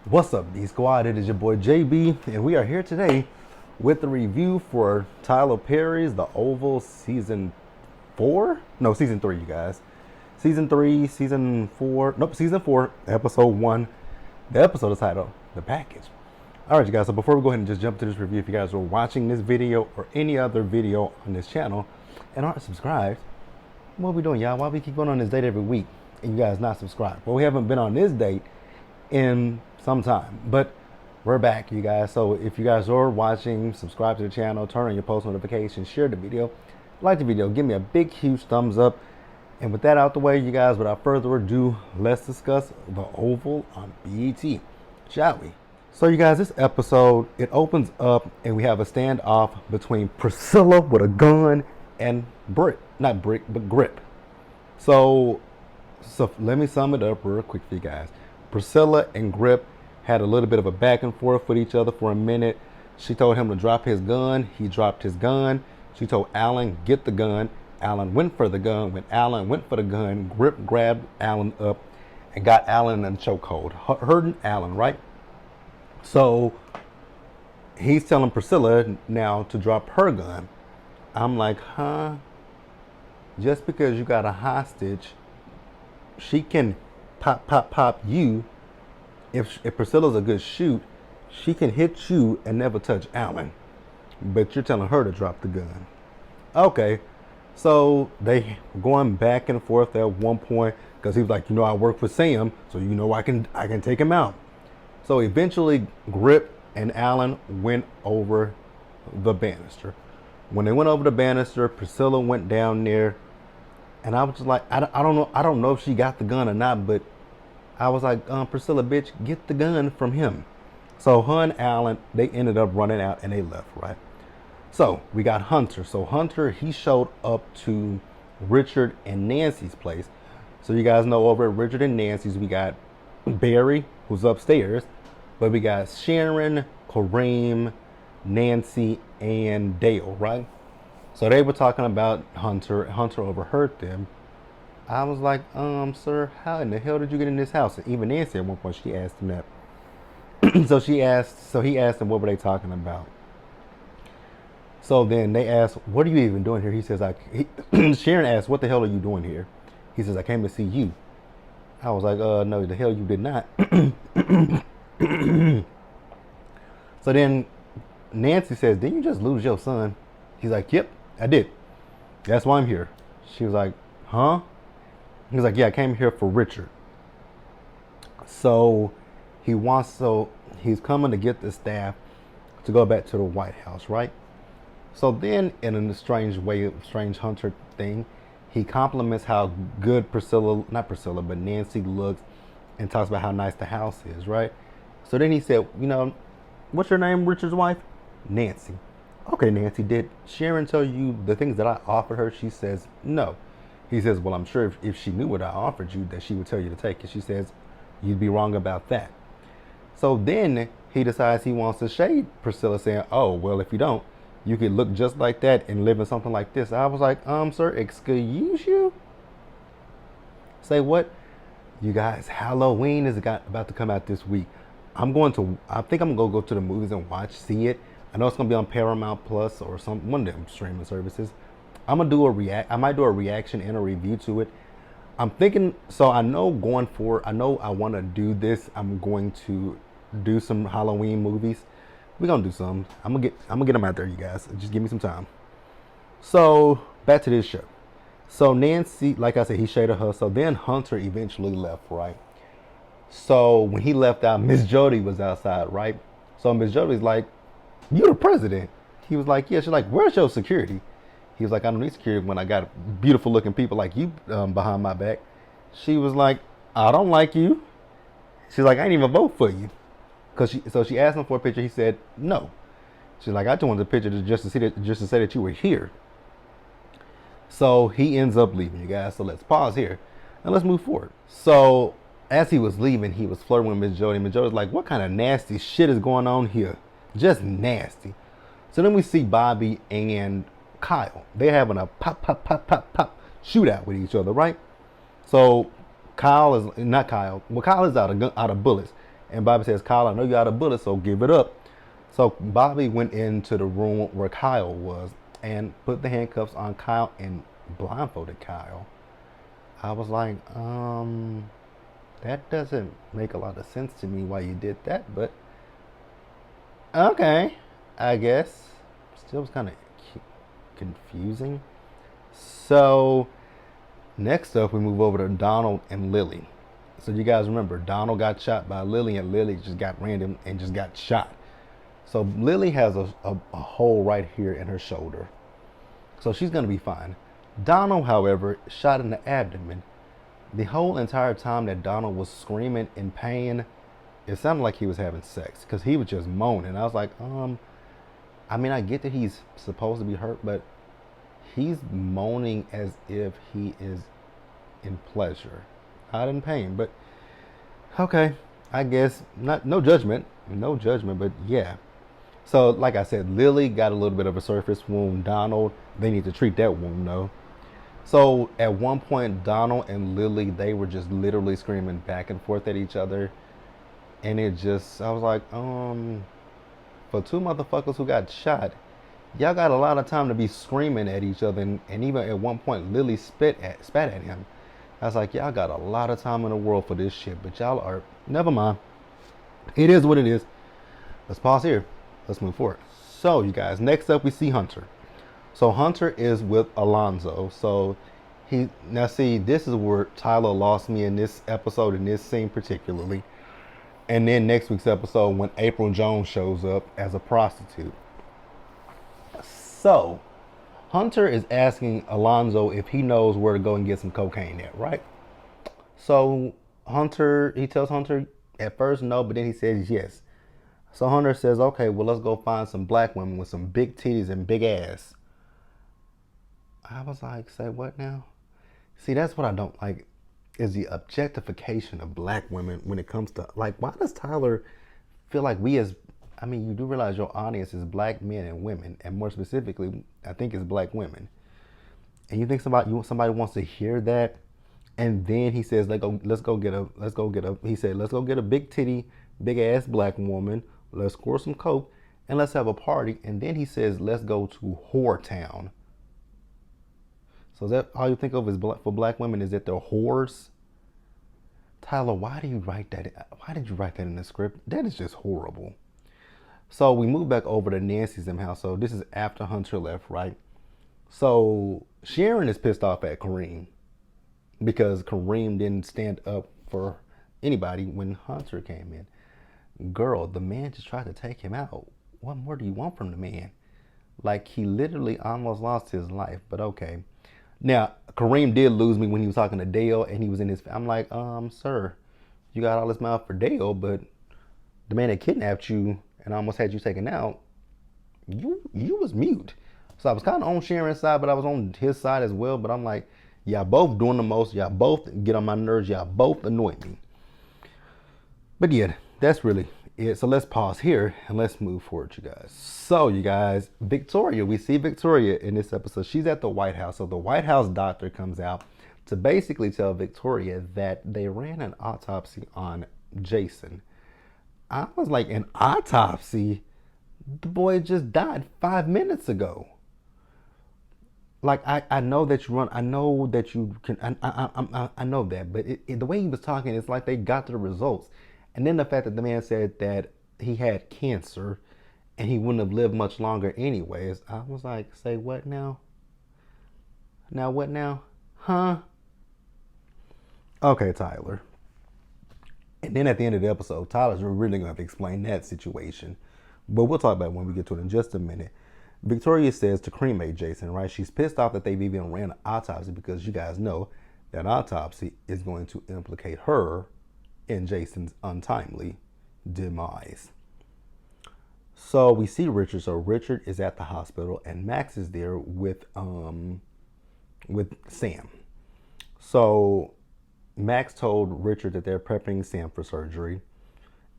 What's up, D Squad? It is your boy JB, and we are here today with the review for Tyler Perry's The Oval Season 4? No, Season 3, you guys. Season 3, Season 4, nope, Season 4, Episode 1. The episode is titled The Package. Alright, you guys, so before we go ahead and just jump to this review, if you guys are watching this video or any other video on this channel and aren't subscribed, what are we doing, y'all? Why we keep going on this date every week and you guys not subscribed? Well, we haven't been on this date in some time, but we're back, you guys. So if you guys are watching, subscribe to the channel, turn on your post notifications, share the video, like the video, give me a big huge thumbs up. And with that out the way, you guys, without further ado, let's discuss The Oval on BET, shall we? So you guys, this episode, it opens up and we have a standoff between Priscilla with a gun and Grip. So let me sum it up real quick for you guys. Priscilla and Grip had a little bit of a back and forth with each other for a minute. She told him to drop his gun. He dropped his gun. She told Alan, get the gun. Alan went for the gun. When Alan went for the gun, Grip grabbed Alan up and got Alan in a chokehold, hurting Alan, right? So he's telling Priscilla now to drop her gun. I'm like, huh? Just because you got a hostage, she can pop you. If Priscilla's a good shoot, she can hit you and never touch Alan. But you're telling her to drop the gun. Okay, so they going back and forth at one point because he was like, I work for Sam, so I can take him out. So eventually, Grip and Alan went over the banister. When they went over the banister, Priscilla went down there, and I was just like, I don't know if she got the gun or not, but I was like, Priscilla, bitch, get the gun from him. So her and Alan, they ended up running out and they left, right? So we got Hunter. So Hunter, he showed up to Richard and Nancy's place. So you guys know over at Richard and Nancy's, we got Barry, who's upstairs, but we got Sharon, Kareem, Nancy, and Dale, right? So they were talking about Hunter. Hunter overheard them. I was like, sir, how in the hell did you get in this house? And even Nancy at one point, she asked him that. So he asked him, what were they talking about? So then they asked, what are you even doing here? He says, Sharon asked, what the hell are you doing here? He says, I came to see you. I was like, no, the hell you did not. So then Nancy says, didn't you just lose your son? He's like, yep, I did. That's why I'm here. She was like, huh? He was like, yeah, I came here for Richard. So he's coming to get the staff to go back to the White House, right? So then in a strange Hunter thing, he compliments how good but Nancy looks and talks about how nice the house is, right? So then he said, what's your name, Richard's wife? Nancy. Okay, Nancy, did Sharon tell you the things that I offered her? She says, no. He says, well, I'm sure if she knew what I offered you, that she would tell you to take it. She says, you'd be wrong about that. So then he decides he wants to shade Priscilla, saying, oh, well, if you don't, you could look just like that and live in something like this. I was like, sir, excuse you? Say what? You guys, Halloween is about to come out this week. I think I'm going to go to the movies and see it. I know it's going to be on Paramount Plus or one of them streaming services. I might do a reaction and a review to it. I'm thinking, so I know I want to do this. I'm going to do some Halloween movies. We're going to do some. I'm going to get them out there, you guys. Just give me some time. So back to this show. So Nancy, like I said, he shaded her. So then Hunter eventually left, right? So when he left out, Miss Jody was outside, right? So Miss Jody's like, you're the president. He was like, yeah. She's like, where's your security? He was like, I don't need security when I got beautiful looking people like you behind my back. She was like, I don't like you. She's like, I ain't even vote for you. So she asked him for a picture. He said, no. She's like, I just wanted a picture just to say that you were here. So he ends up leaving, you guys. So let's pause here and let's move forward. So as he was leaving, he was flirting with Miss Jody. Miss Jody's like, what kind of nasty shit is going on here? Just nasty. So then we see Bobby and Kyle. They're having a pop shootout with each other, right? So Kyle is not Kyle. Well, Kyle is out of bullets. And Bobby says, Kyle, I know you out of bullets, so give it up. So Bobby went into the room where Kyle was and put the handcuffs on Kyle and blindfolded Kyle. I was like, that doesn't make a lot of sense to me why you did that, but okay, I guess. Still was kind of confusing. So next up, we move over to Donald and Lily. So you guys remember, Donald got shot by Lily, and Lily just got random and just got shot. So Lily has a hole right here in her shoulder. So she's going to be fine. Donald, however, shot in the abdomen. The whole entire time that Donald was screaming in pain, it sounded like he was having sex because he was just moaning. I was like, I mean, I get that he's supposed to be hurt, but he's moaning as if he is in pleasure, not in pain. But okay, I guess no judgment, but yeah. So like I said, Lily got a little bit of a surface wound. Donald, they need to treat that wound though. So at one point, Donald and Lily, they were just literally screaming back and forth at each other. And I was like, for two motherfuckers who got shot, y'all got a lot of time to be screaming at each other. And even at one point, Lily spat at him. I was like, y'all got a lot of time in the world for this shit, but y'all are, never mind. It is what it is. Let's pause here. Let's move forward. So you guys, next up we see Hunter. So Hunter is with Alonzo. So now see, this is where Tyler lost me in this episode, in this scene particularly. And then next week's episode when April Jones shows up as a prostitute. So Hunter is asking Alonzo if he knows where to go and get some cocaine at, right? So he tells Hunter at first no, but then he says yes. So Hunter says, okay, well, let's go find some black women with some big titties and big ass. I was like, say what now? See, that's what I don't like, is the objectification of black women when it comes to, like, why does Tyler feel like you do realize your audience is black men and women, and more specifically, I think it's black women. And you think somebody wants to hear that, and then he says, let's go get a big titty, big ass black woman, let's score some coke, and let's have a party. And then he says, let's go to Whore Town. So is that all you think of for black women, is that they're whores? Tyler, why did you write that in the script? That is just horrible. So we move back over to Nancy's house. So this is after Hunter left, right? So Sharon is pissed off at Kareem because Kareem didn't stand up for anybody when Hunter came in. Girl, the man just tried to take him out. What more do you want from the man? Like, he literally almost lost his life, but okay. Now, Kareem did lose me when he was talking to Dale and he was in his, I'm like, sir, you got all this mouth for Dale, but the man that kidnapped you and almost had you taken out, you was mute. So I was kind of on Sharon's side, but I was on his side as well. But I'm like, y'all both doing the most. Y'all both get on my nerves. Y'all both annoy me. But yeah, that's really it. So let's pause here and let's move forward, you guys. So you guys, we see Victoria in this episode. She's at the White House. So the White House doctor comes out to basically tell Victoria that they ran an autopsy on Jason. I was like, an autopsy? The boy just died 5 minutes ago. Like, I know that you run, I know that you can, I know that, but the way he was talking, it's like they got the results. And then the fact that the man said that he had cancer and he wouldn't have lived much longer anyways, I was like, say what now? Now what now? Huh? Okay, Tyler. And then at the end of the episode, Tyler's really going to have to explain that situation. But we'll talk about it when we get to it in just a minute. Victoria says to cremate Jason, right? She's pissed off that they've even ran an autopsy because you guys know that autopsy is going to implicate her in Jason's untimely demise. So we see Richard. So Richard is at the hospital and Max is there with Sam. So Max told Richard that they're prepping Sam for surgery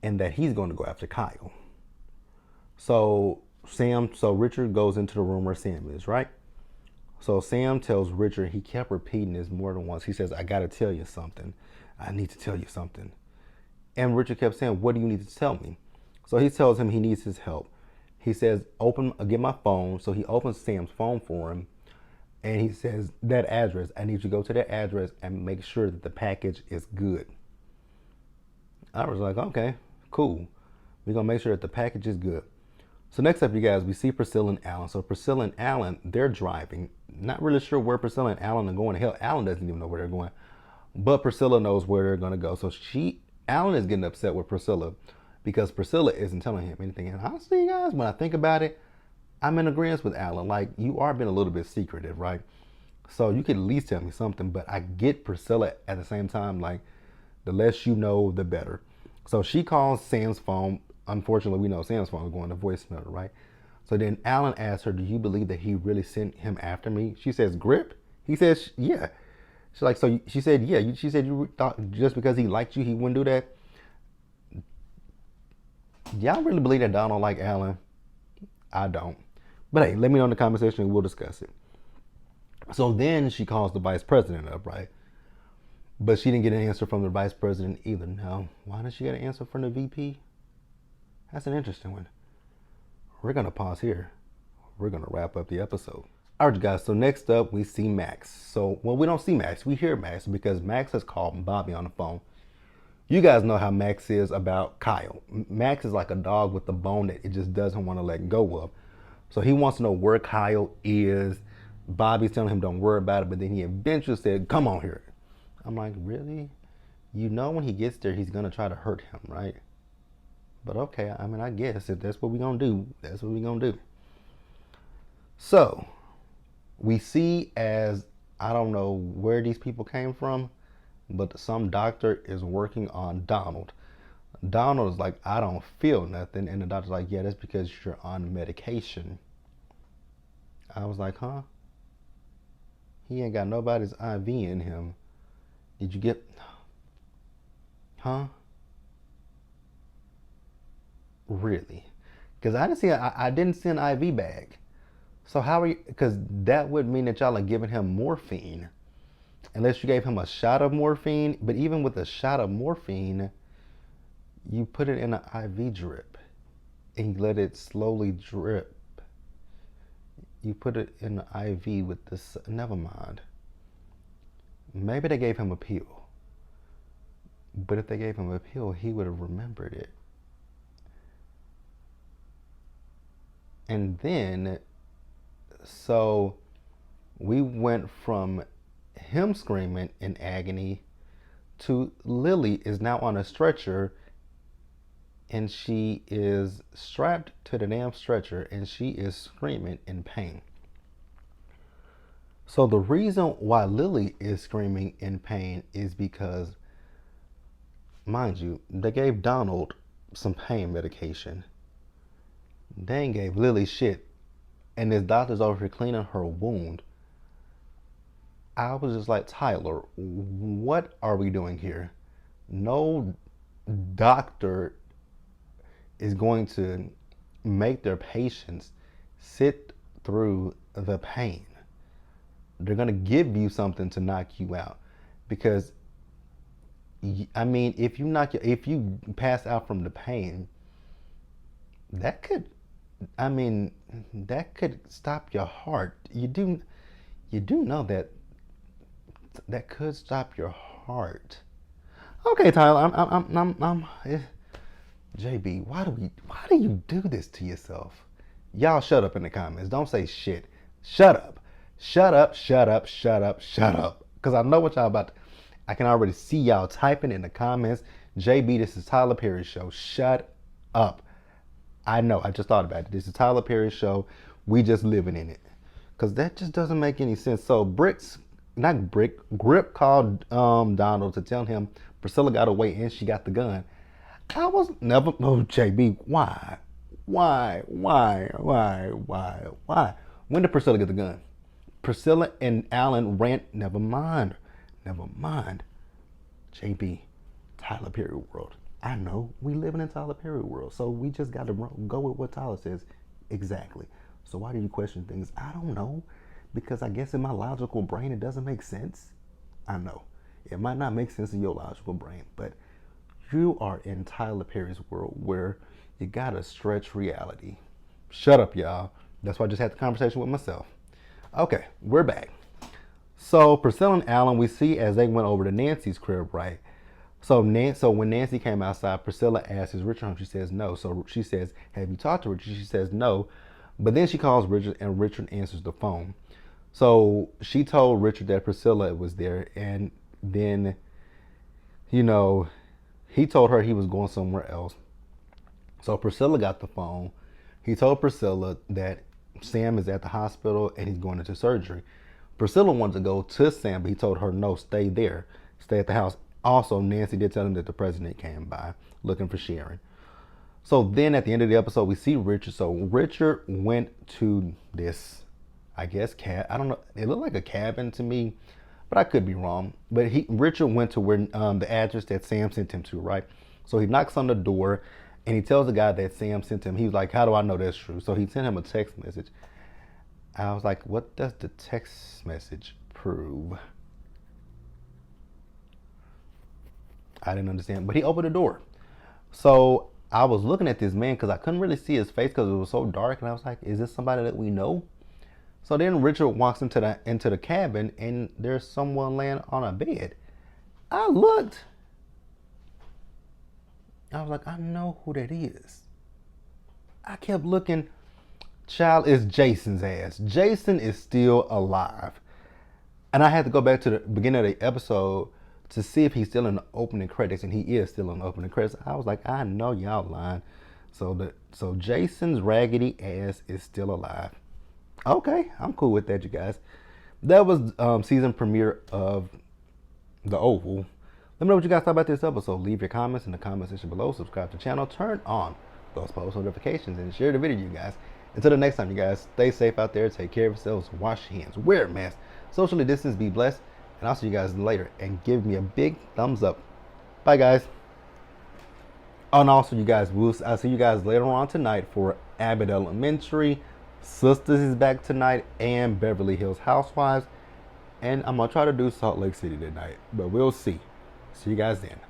and that he's going to go after Kyle. So Richard goes into the room where Sam is, right? So Sam tells Richard, he kept repeating this more than once. He says, I got to tell you something. I need to tell you something. And Richard kept saying, what do you need to tell me? So he tells him he needs his help. He says, get my phone. So he opens Sam's phone for him. And he says, that address, I need you to go to that address and make sure that the package is good. I was like, okay, cool. We're going to make sure that the package is good. So next up, you guys, we see Priscilla and Alan. So Priscilla and Alan, they're driving. Not really sure where Priscilla and Alan are going. Hell, Alan doesn't even know where they're going. But Priscilla knows where they're going to go. So Alan is getting upset with Priscilla because Priscilla isn't telling him anything. And honestly, you guys, when I think about it, I'm in agreement with Alan. Like, you are being a little bit secretive, right? So you could at least tell me something. But I get Priscilla at the same time. Like, the less you know, the better. So she calls Sam's phone. Unfortunately, we know Sam's phone is going to voicemail, right? So then Alan asks her, do you believe that he really sent him after me? She says, Grip? He says, yeah. She's like, so she said, yeah. She said, you thought just because he liked you, he wouldn't do that? Y'all really believe that Donald like Alan? I don't. But hey, let me know in the comment section and we'll discuss it. So then she calls the vice president up, right? But she didn't get an answer from the vice president either. Now, why did she get an answer from the VP? That's an interesting one. We're going to pause here. We're going to wrap up the episode. All right, guys. So next up, we see Max. So, well, we don't see Max. We hear Max because Max has called Bobby on the phone. You guys know how Max is about Kyle. Max is like a dog with a bone that it just doesn't want to let go of. So he wants to know where Kyle is. Bobby's telling him don't worry about it, but then he eventually said, come on here. I'm like, really? You know when he gets there, he's going to try to hurt him, right? But okay, I mean, I guess if that's what we're going to do, that's what we're going to do. So we see as, I don't know where these people came from, but some doctor is working on Donald. Donald is like, I don't feel nothing. And the doctor's like, yeah, that's because you're on medication. I was like, huh? He ain't got nobody's IV in him. Did you get, huh? Really? Because I didn't see an IV bag. So how are you, because that would mean that y'all are giving him morphine. Unless you gave him a shot of morphine. But even with a shot of morphine, you put it in an IV drip. And you let it slowly drip. You put it in the IV with this, never mind. Maybe they gave him a pill. But if they gave him a pill, he would have remembered it. And then, so we went from him screaming in agony to Lily is now on a stretcher and she is strapped to the damn stretcher and she is screaming in pain. So the reason why Lily is screaming in pain is because, mind you, they gave Donald some pain medication. They ain't gave Lily shit. And this doctor's over here cleaning her wound. I was just like, Tyler, what are we doing here? No doctor is going to make their patients sit through the pain. They're going to give you something to knock you out. Because, I mean, if you pass out from the pain, that could stop your heart. You do know that could stop your heart. Okay, Tyler, I'm JB, why do you do this to yourself? Y'all shut up in the comments. Don't say shit. Shut up. Shut up, shut up, shut up, shut up. Because I know what y'all about to, I can already see y'all typing in the comments. JB, this is Tyler Perry's show. Shut up. I know, I just thought about it. This is Tyler Perry's show. We just living in it. Because that just doesn't make any sense. So Grip called Donald to tell him Priscilla got away and she got the gun. I was never, JB, why? When did Priscilla get the gun? Priscilla and Alan ran, never mind. JB, Tyler Perry world. I know, we live in Tyler Perry world, so we just got to go with what Tyler says exactly. So why do you question things? I don't know, because I guess in my logical brain it doesn't make sense. I know, it might not make sense in your logical brain, but You are in Tyler Perry's world where you gotta stretch reality. Shut up, y'all. That's why I just had the conversation with myself. Okay, we're back. So Priscilla and Alan, we see as they went over to Nancy's crib, right? So when Nancy came outside, Priscilla asks, "Is Richard home?" She says no. So she says, "Have you talked to Richard?" She says no. But then she calls Richard, and Richard answers the phone. So she told Richard that Priscilla was there, and then, you know, he told her he was going somewhere else. So Priscilla got the phone. He told Priscilla that Sam is at the hospital and he's going into surgery. Priscilla wanted to go to Sam, but he told her, no, stay there. Stay at the house. Also, Nancy did tell him that the president came by looking for Sharon. So then at the end of the episode, we see Richard. So Richard went to this, I guess, I don't know. It looked like a cabin to me, but I could be wrong. But Richard went to where the address that Sam sent him to, right? So he knocks on the door and he tells the guy that Sam sent him. He's like, how do I know that's true? So he sent him a text message. I was like, what does the text message prove? I didn't understand, but he opened the door. So I was looking at this man because I couldn't really see his face because it was so dark, and I was like, is this somebody that we know? So then Richard walks into the cabin, and there's someone laying on a bed. I looked. I was like, I know who that is. I kept looking. Child, is Jason's ass. Jason is still alive. And I had to go back to the beginning of the episode to see if he's still in the opening credits, and he is still in the opening credits. I was like, I know y'all lying. So Jason's raggedy ass is still alive. Okay, I'm cool with that, you guys. That was season premiere of The Oval. Let me know what you guys thought about this episode. Leave your comments in the comment section below. Subscribe to the channel. Turn on those post notifications and share the video, you guys. Until the next time, you guys, stay safe out there. Take care of yourselves. Wash your hands. Wear a mask. Socially distance. Be blessed. And I'll see you guys later. And give me a big thumbs up. Bye, guys. Oh, and also, you guys, I'll see you guys later on tonight for Abbott Elementary. Sisters is back tonight. And Beverly Hills Housewives. And I'm going to try to do Salt Lake City tonight. But we'll see. See you guys then.